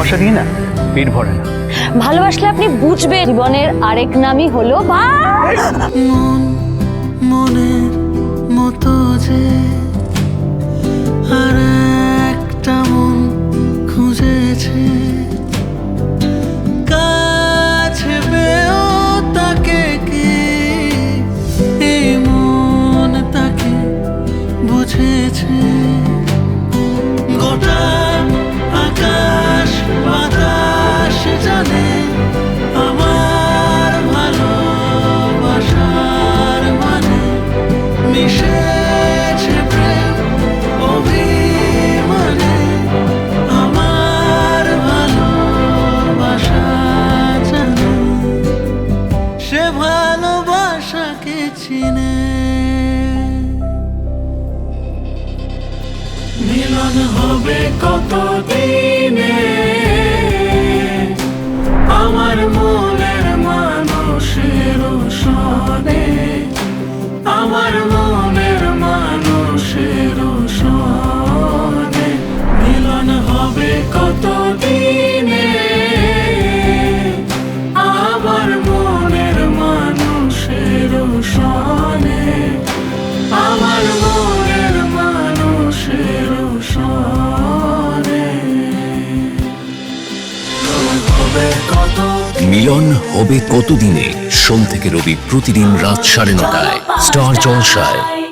ভালোবাসা দিয়ে না পেট ভরে না। ভালোবাসলে আপনি বুঝবেন জীবনের আরেক নামই হলো মন মনের মতো যে আর একটা মন খুঁজেছে, কাছে পেয়েও তাকে কি এই মন তাকে বুঝেছে। গোটা আকাশ বাতাস জানে আমার ভালোবাসার মানে, মিশেছে প্রেম অভিমানে আমার ভালোবাসা জানে, সে ভালোবাসাকে চিনে। মিলন হবে কত দিনে আমার মনের মানুষের সনে, আমার মনের মানুষের সনে। মিলন হবে কত দিনে আমার মনের মানুষের সনে, আমার মনের মানুষের সনে। হবে কত মিলন হবে কতদিনে, সোম থেকে রবি প্রতিদিন রাত 9:30টায় স্টার জলসায়।